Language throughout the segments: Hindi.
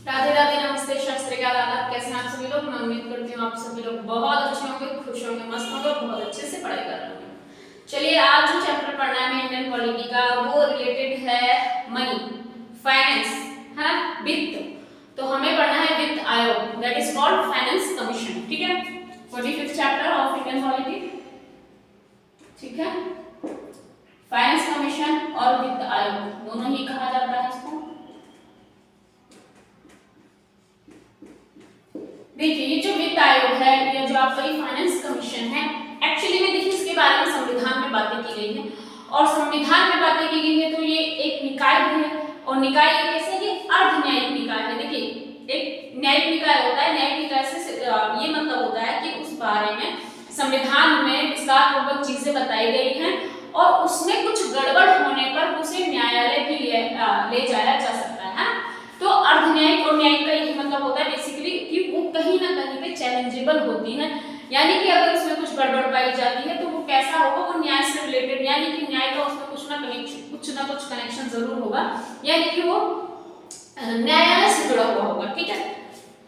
राधे राधे, नमस्ते, सत श्री अकाल, आदाब। कैसे हैं आप सभी लोग? मैं उम्मीद करती हूँ आप सभी लोग बहुत अच्छे होंगे, खुश होंगे, मस्त होंगे और बहुत अच्छे से पढ़ाई कर रहे होंगे। चलिए, आज जो चैप्टर पढ़ना है इंडियन पॉलिटी का, वो रिलेटेड है मनी, फाइनेंस, है ना, वित्त। तो हमें पढ़ना है वित्त आयोग, that is called finance commission. ठीक है, 45th chapter of Indian polity. ठीक है, फाइनेंस कमीशन और वित्त आयोग दोनों ही कहा जाता है इसको। देखिए, ये जो वित्त आयोग है या जो आपका ये फाइनेंस कमीशन है, एक्चुअली में देखिए इसके बारे में संविधान में बातें की गई है और संविधान में बातें की गई है तो ये एक निकाय भी है। और निकाय कैसे, ये अर्ध न्यायिक निकाय है। देखिए, एक न्यायिक निकाय होता है, न्यायिक निकाय से ये मतलब होता है कि उस बारे में संविधान में विस्तार पूर्वक चीजें बताई गई हैं और उसमें कुछ गड़बड़ होने पर उसे न्यायालय भी ले जाया जा सकता है। तो अर्ध न्यायिक और न्यायिक का यही मतलब होता है बेसिकली कि वो कहीं ना कहीं पे चैलेंजेबल होती है, यानी कि अगर उसमें कुछ गड़बड़ पाई जाती है तो वो कैसा होगा, वो न्याय से रिलेटेड, यानी कि न्याय का उसमें कुछ ना कुछ कनेक्शन जरूर होगा, यानी कि वो न्यायालय से जुड़ा हुआ होगा। ठीक है,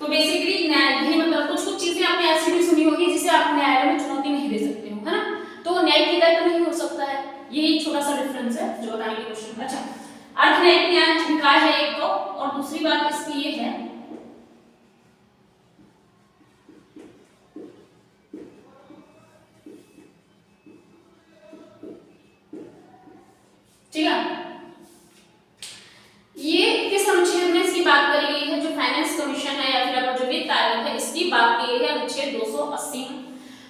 तो बेसिकली न्याय यही मतलब कुछ चीजें आपने ऐसी भी सुनी होगी जिसे आप न्यायालय में चुनौती नहीं दे सकते हो, है ना, तो न्यायिक निकाय तो नहीं हो सकता है। यही छोटा सा डिफरेंस है जो बताने की कोशिश। अच्छा, अर्ध न्यायिक निकाय है एक तो, और दूसरी बात इसकी ये है ठीक है, ये किस अनुच्छेद में इसकी बात करी गई है, जो फाइनेंस कमीशन है या फिर जो वित्त आयोग है, इसकी बात की गई है अनुच्छेद 280 में।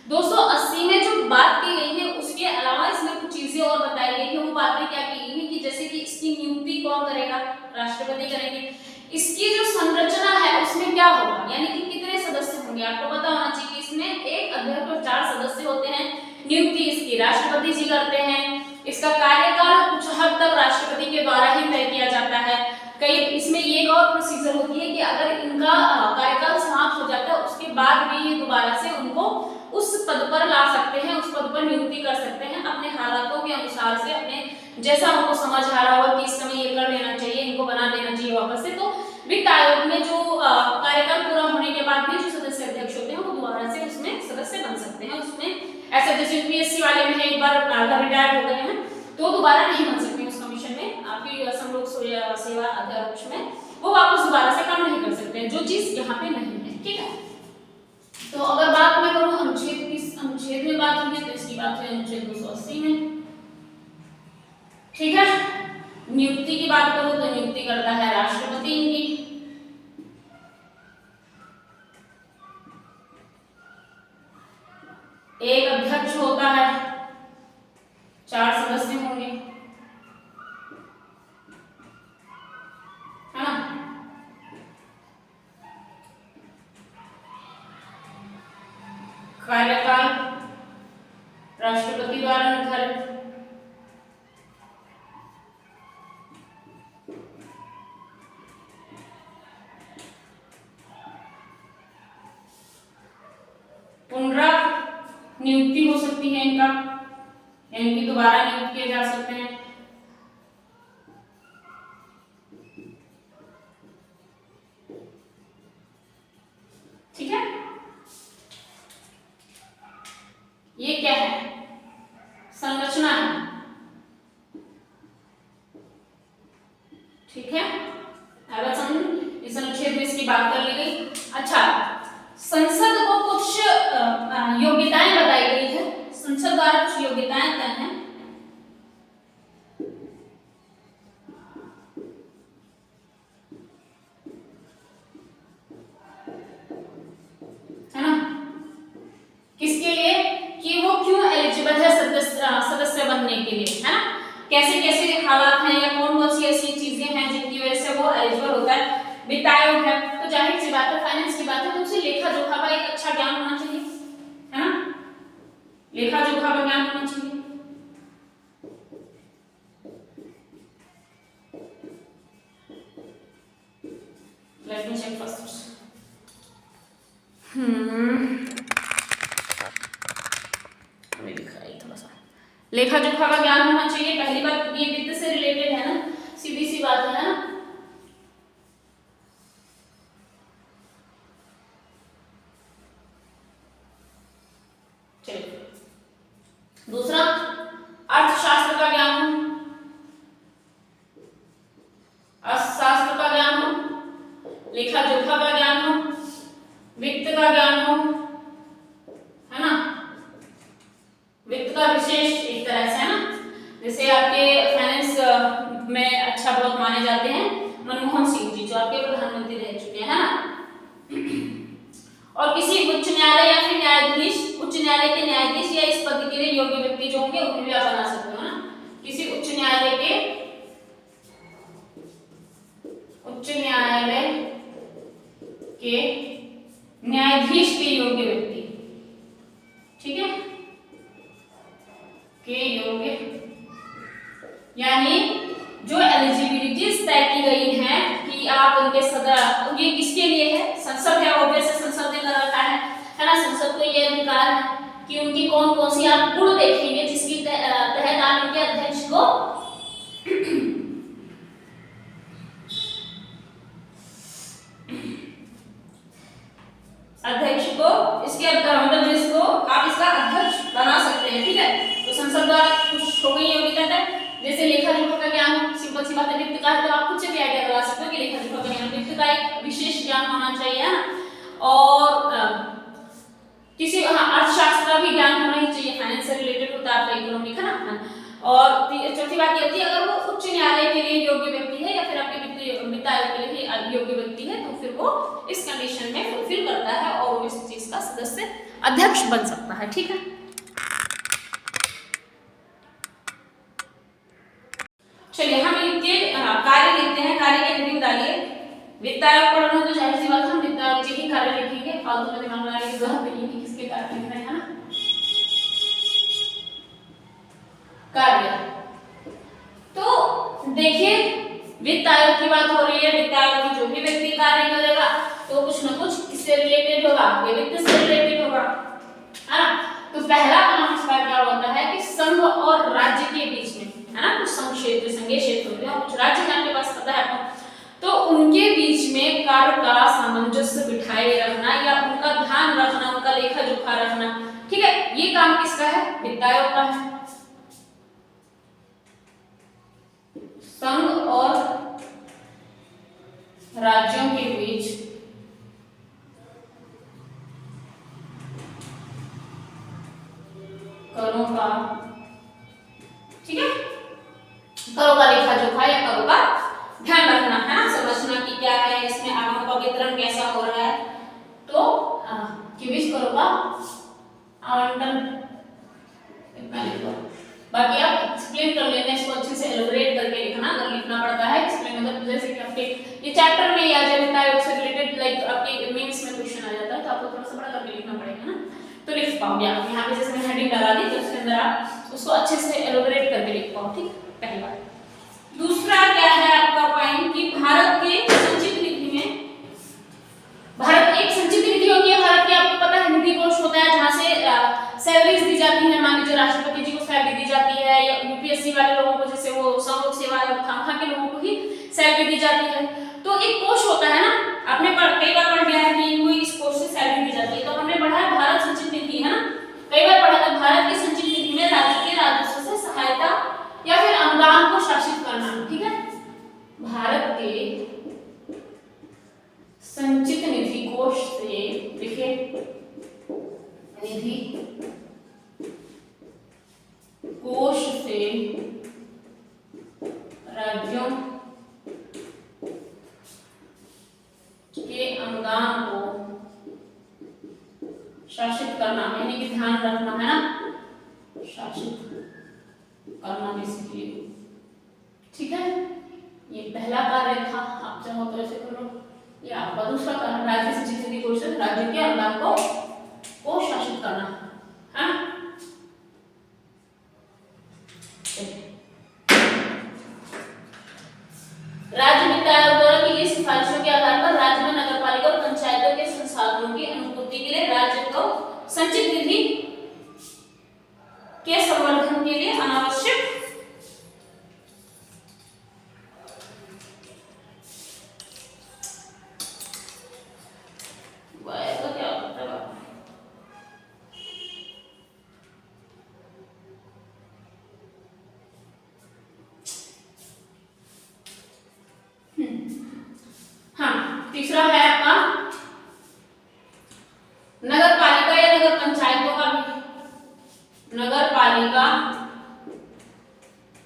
280 में जो बात की गई है उसके अलावा इसमें कुछ चीजें और बताई गई है। वो बातें क्या की गई है कि जैसे कि इसकी नियुक्ति कौन करेगा, राष्ट्रपति करेंगे। इसकी जो संरचना है उसमें क्या होगा, यानी कि कितने सदस्य होंगे, आपको पता होना चाहिए कि इसमें एक अध्यक्ष और 4 सदस्य होते हैं। नियुक्ति इसकी राष्ट्रपति जी करते हैं। इसका कार्यकाल कुछ हद तक राष्ट्रपति के द्वारा ही तय किया जाता है। कई इसमें ये एक और प्रोसीजर होती है कि अगर इनका कार्यकाल समाप्त हो जाता है उसके बाद भी ये दोबारा से उनको उस पद पर ला सकते हैं, उस पद पर नियुक्ति कर सकते हैं अपने हालातों के अनुसार से, अपने जैसा उनको समझ आ रहा होगा कि इस समय ये कर लेना चाहिए, इनको बना देना चाहिए वापस से। तो वित्त आयोग में जो कार्यकाल पूरा होने के बाद में जो सदस्य अध्यक्ष होते हैं वो दोबारा से उसमें सदस्य बन सकते हैं। उसमें ऐसे जैसे यूपीएससी वाले में एक बार रिटायर्ड हो गए हैं तो दोबारा नहीं बन सकते उस कमीशन में, आपकी असम लोक सेवा अध्यक्ष में वो वापस दोबारा से काम नहीं कर सकते हैं, जो चीज यहाँ पे नहीं है। ठीक है, तो अगर बात मैं करूँ अनुच्छेद किस अनुच्छेद में बात हुई है तो इसकी बात हुई अनुच्छेद 280 में। ठीक है, नियुक्ति की बात करूँ तो नियुक्ति करता है राष्ट्रपति इनकी। एक अध्यक्ष होता है, 4 सदस्य होंगे, है ना। कार्यकाल राष्ट्रपति द्वारा निर्धारित। नियुक्ति हो सकती है इनका, इनकी दोबारा नियुक्त किए जा सकते हैं। ठीक है, ये क्या है, संरचना है। ठीक है, अगर समझ इस अनुच्छेद में इसकी बात कर ली गई। अच्छा, संसद को कुछ योग्यताएं बताई गई है, संसद द्वारा कुछ योग्यताएं तय हैं। है ना, किसके लिए, कि वो क्यों एलिजिबल है सदस्य बनने के लिए, है ना, कैसे कैसे हालात हैं या कौन कौन सी ऐसी चीजें हैं जिनकी वजह से वो एलिजिबल होता है। वित्त आयोग है तो जाहिर सी बात है, फाइनेंस की बात है तो उसे लेखा जोखा का एक अच्छा ज्ञान होना चाहिए, है ना, लेखा जोखा का ज्ञान होना चाहिए। Let me check first. थोड़ा सा लेखा जोखा का ज्ञान होना चाहिए। पहली बात ये वित्त से रिलेटेड है ना, सीधी सी बात है ना। अर्थशास्त्र का ज्ञान हो, लेखा जोखा का ज्ञान हो, वित्त का ज्ञान हो, है ना, वित्त का विशेष एक तरह से, है ना, जैसे आपके फाइनेंस में अच्छा बहुत माने जाते हैं मनमोहन सिंह जी, जो आपके प्रधानमंत्री रह चुके हैं, है ना। और किसी उच्च न्यायालय या फिर न्यायाधीश, उच्च न्यायालय के न्यायाधीश या इस पद के लिए योग्य व्यक्ति जो होंगे उन्हें भी आप बना सकते हो ना। किसी उच्च न्यायालय के न्यायाधीश के योग्य व्यक्ति, ठीक है, के योग्य, यानी जो एलिजिबिलिटीज तय की गई हैं कि आप उनके सदस्य, ये किसके लिए है, संसद है, ऑब्वियस संसद ने कर रखा है ना। संसद को ये अधिकार है कि उनकी कौन कौन सी आप गुण देखेंगे जिसकी तहत आप उनके अध्यक्ष को इसके मतलब जिसको आप इसका अध्यक्ष बना सकते हैं, ठीक है। तो संसद द्वारा कुछ हो गई योग्यता तय, जैसे लेखा जोखा का ज्ञान, सिंपल सी बात है, वित्त का है तो आप खुद से भी आइडिया लगा सकते हो कि लेखा जोखा का ज्ञान, वित्त का एक विशेष ज्ञान होना चाहिए, है ना। और किसी अर्थशास्त्र का भी ज्ञान होना ही चाहिए, फाइनेंस से रिलेटेड होता है आपका इकोनॉमिक, है ना। और चौथी बात ये होती है अगर वो उच्च न्यायालय के लिए योग्य व्यक्ति है या फिर आपके वित्त आयोग के लिए योग्य व्यक्ति है तो फिर वो इस कंडीशन में फुलफिल करता है और वो इस चीज का सदस्य अध्यक्ष बन सकता है, ठीक है। चलिए हम इनके कार्य लिखते हैं, कार्य की हेडिंग डालिए। वित्त आयोग पढ़ना तो जाहिर सी बात है हम वित्त आयोग के ही कार्य लिखेंगे, फालतू में दिमाग लगाने की जरूरत नहीं है किसके कार्य लिख रहे हैं, है ना। कार्य तो देखिए वित्त आयोग की बात हो रही है, वित्त आयोग में जो भी व्यक्ति कार्य करेगा तो कुछ न कुछ किससे रिलेटेड होगा, वित्त से रिलेटेड होगा, है ना। तो पहला काम इसका क्या होता है कि संघ और राज्य के बीच में, है ना, कुछ संघ क्षेत्र, संघीय क्षेत्र होते हैं और कुछ राज्य आपके पास पता है आपको, तो उनके बीच में कार्य का सामंजस्य बिठाए रखना या उनका ध्यान रखना, उनका लेखा जोखा रखना, ठीक है, ये काम किसका है, वित्त आयोग का है। संघ और राज्यों के बीच करों का, ठीक है, करों का लेखा जोखा या करों का ध्यान रखना, है ना, समझना कि क्या है इसमें आगमों का वितरण कैसा हो रहा है, तो किस करों का आवंटन, इतना लिखो। बाकी आप एक्सप्लेन कर लेना, इसको अच्छे से एलोबरेट करके लिखना अगर लिखना पड़ता है। एक्सप्लेन मतलब जैसे कि आपके ये चैप्टर में या जब वित्त आयोग से रिलेटेड लाइक आपके मेंस में क्वेश्चन आ जाता है तो आपको थोड़ा सा बड़ा करके लिखना पड़ेगा ना, तो लिख पाओगे आप। यहाँ पे जैसे मैंने हेडिंग डाला दी तो उसके अंदर आप उसको अच्छे से एलोबरेट करके लिख पाओ, ठीक, पहली बात। दूसरा क्या है आपका पॉइंट कि भारत के संचित निधि में, भारत एक संचित निधि होती है भारत की, आपको पता है निधि कोष होता है जहाँ से सैलरीज दी जाती है, मान लीजिए राष्ट्रपति जी को सैलरी दी जाती है या यूपीएससी वाले लोगों को, जैसे वो संलोक सेवा तनख्वाह के लोगों को ही सैलरी दी जाती है। तो एक कोष होता है ना, आपने कई बार पढ़ लिया है कि इनको इस कोष से सैलरी दी जाती है, तो हमने पढ़ा है भारत संचित निधि, है ना, कई बार पढ़ा था। भारत की संचित निधि में राज्य के राजस्व से सहायता या फिर अनुदान को शासित करना, ठीक है। भारत के संचित निधि कोष से, देखिए निधि कोष से राज्यों के अनुदान को शासित करना, यानी कि ध्यान रखना, है ना, शासित करना बेसिकली, ठीक है। ये पहला कार्य था, आप चाहो तो ऐसे करो। ये आपका दूसरा कार्य, राज्य संचित निधि कोष से राज्य के अनुदान को शासित करना, है। राज्य वित्त आयोग द्वारा की गई सिफारिशों के आधार पर राज्य में नगरपालिका और पंचायतों के संसाधनों की अनुपूर्ति के लिए राज्य को संचित निधि के संवर्धन के लिए अनावश्यक तीसरा है आपका नगर पालिका या नगर पंचायतों का भी, नगर पालिका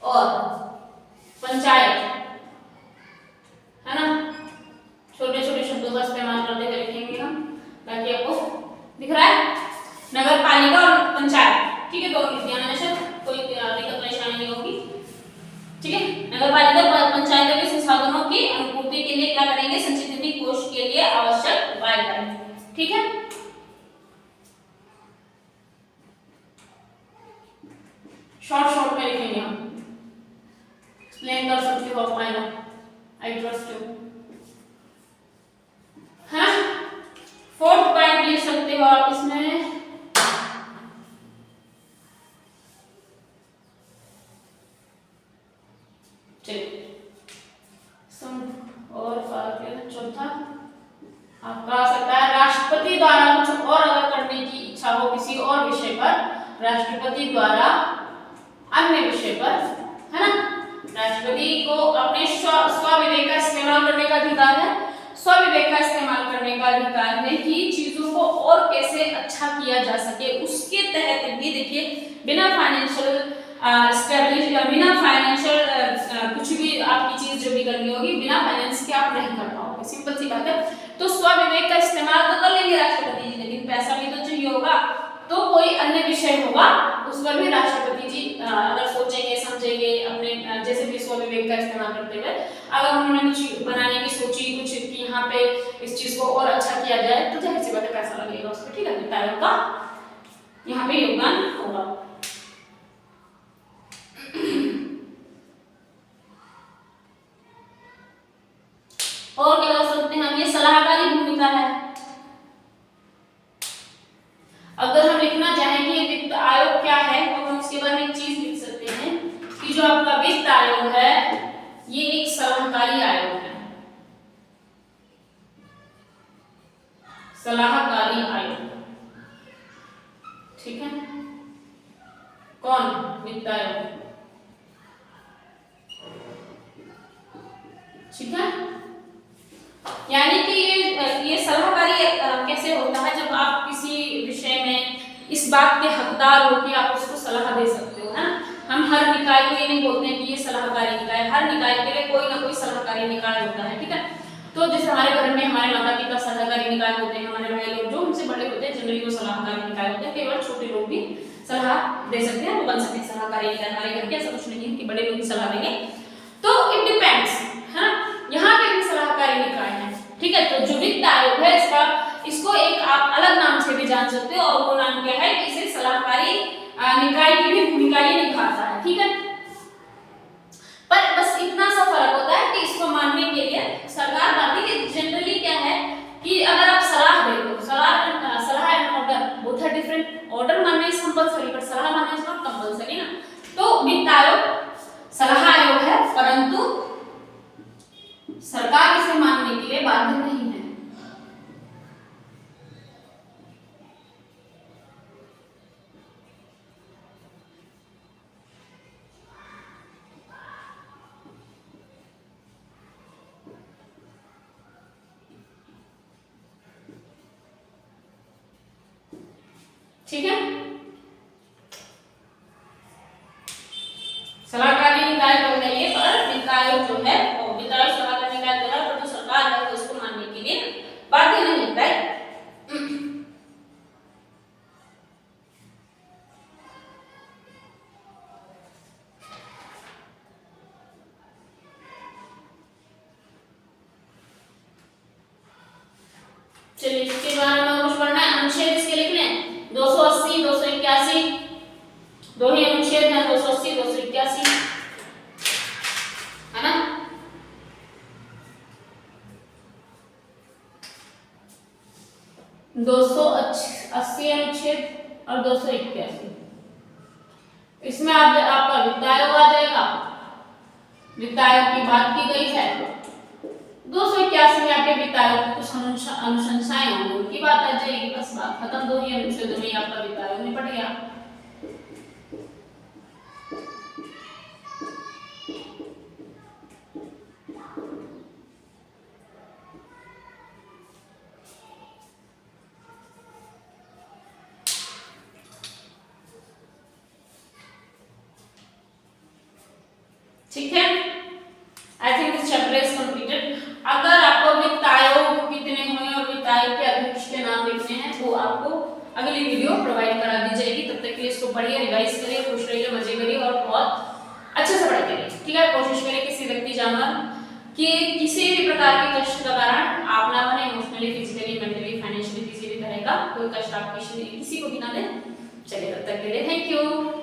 और पंचायत, है ना, छोटे छोटे शब्दों का इस्तेमाल करते हुए लिखेंगे हम ताकि आपको दिख रहा है, नगर पालिका और पंचायत, ठीक है, दोनों लिख दिया मैंने, कोई दिक्कत परेशानी नहीं होगी, ठीक है। नगर पालिका पंचायतों के संसाधनों की अनुपूर्ति के लिए क्या करेंगे, संचित निधि कोष के लिए आवश्यक उपाय करेंगे, ठीक है। शॉर्ट में लिखेंगे हम, एक्सप्लेन कर सकते हो आप, आई ट्रस्ट यू, है। फोर्थ पॉइंट लिख सकते हो आप इसमें, चलिए और चौथा आपका आ सकता है राष्ट्रपति द्वारा कुछ और अगर करने की इच्छा हो किसी और विषय पर, राष्ट्रपति द्वारा अन्य विषय पर, है ना, राष्ट्रपति को अपने स्वविवेक का इस्तेमाल करने का अधिकार है, स्वविवेक का इस्तेमाल करने का अधिकार है कि चीजों को और कैसे अच्छा किया जा सके, उसके तहत भी देखिए बिना फाइनेंशियल बिना फाइनेंशियल कुछ भी आपकी चीज जो भी करनी होगी बिना फाइनेंस के आप नहीं कर पाओगे, सिंपल सी बात है। तो स्वविवेक का इस्तेमाल तो कर लेंगे राष्ट्रपति जी, लेकिन पैसा भी तो चाहिए होगा, तो कोई अन्य विषय होगा उस पर भी राष्ट्रपति जी अगर सोचेंगे समझेंगे अपने जैसे भी स्वविवेक का इस्तेमाल करते हुए अगर उन्होंने कुछ बनाने की सोची, कुछ कि यहाँ पे इस चीज को और अच्छा किया जाए, तो जाहिर सी बात है पैसा लगेगा उस पर, ठीक है, वित्तायोग का यहाँ पे योगदान होगा। और क्या कर सकते हैं हम, ये सलाहकारी भूमिका है। अगर हम लिखना चाहें कि वित्त आयोग क्या है तो हम इसके बारे में एक चीज लिख सकते हैं कि जो आपका वित्त आयोग है ये एक सलाहकारी आयोग है, सलाहकारी आयोग, ठीक है। कौन, वित्त आयोग, ठीक है। यानी कि ये सलाहकारी कैसे होता है, जब आप किसी विषय में इस बात के हकदार हो कि आप उसको सलाह दे सकते हो, है ना। हम हर निकाय को ये नहीं बोलते हैं कि ये सलाहकारी निकाय, हर निकाय के लिए कोई ना कोई सलाहकारी निकाय होता है, ठीक है। तो जैसे हमारे घर में हमारे माता पिता सलाहकारी निकाय होते हैं, हमारे भाई लोग जो हमसे बड़े होते हैं जनरली वो सलाहकारी निकाय होते हैं, केवल छोटे लोग भी सलाह दे सकते हैं, वो बन सकते हैं सलाहकारी निकाय। हमारे घर के ऐसा कुछ नहीं है कि बड़े लोग ही सलाह देंगे, तो इट डिपेंड्स, है ना। यहाँ पे भी सलाहकारी निकाय है, ठीक है। तो जो वित्त आयोग है इसको एक आप अलग नाम से भी जान सकते हो, और वो नाम क्या है कि इसे सलाहकारी निकाय की भी भूमिका ये निभाता है, ठीक है। पर बस इतना सा फर्क होता है कि इसको मानने के लिए सरकार बात है कि जनरली क्या है कि अगर आप सलाह दे दो, सलाह and order both are different, order मानना इज कंपलसरी बट सलाह मानना इज नॉट कंपलसरी ना। तो वित्त आयोग सलाह आयोग है, परंतु सरकार इसे मानने के लिए बाध्य नहीं है। ठीक है, सलाहकारी निकाय तो है ये, पर वित्त आयोग जो है वो वित्त आयोग सलाहकारी निकाय तो है, पर जो सरकार है वो इसको मानने के लिए बाध्य नहीं है, राइट। चलिए इसके बारे में कुछ पढ़ना है, अनुच्छेद इसके लिख लें 280 281, दो ही अनुच्छेद हैं 280 281, है ना। दो सौ 80 अनुच्छेद और 281, इसमें आपका वित्त आयोग आ जाएगा, वित्त आयोग की बात की गई है। 281 में आपके वित्त आयोग की कुछ अनुशंसाएं होंगी, उनकी बात आ जाएगी, बस बात खत्म। दो ही अनुच्छेदों में आपका वित्त आयोग निपट गया। ठीक है, I think this chapter is completed. अगर आपको वित्त आयोग कितने हुए और वित्त आयोग के अध्यक्ष के नाम लिखने हैं तो आपको अगली वीडियो प्रोवाइड करा दी जाएगी। तब तक के लिए इसको पढ़िए, रिवाइज करिए, खुश रहिए, मजे करिए और बहुत अच्छे से पढ़ाई करिए। ठीक है, कोशिश करिए किसी व्यक्ति जानवर कि किसी भी प्रकार के कष्ट का कारण आप ना बने, इमोशनली, फिजिकली, मेंटली, फाइनेंशियली, किसी भी तरह का कोई कष्ट आप किसी को भी ना दें। चलिए, तब तक के लिए थैंक यू।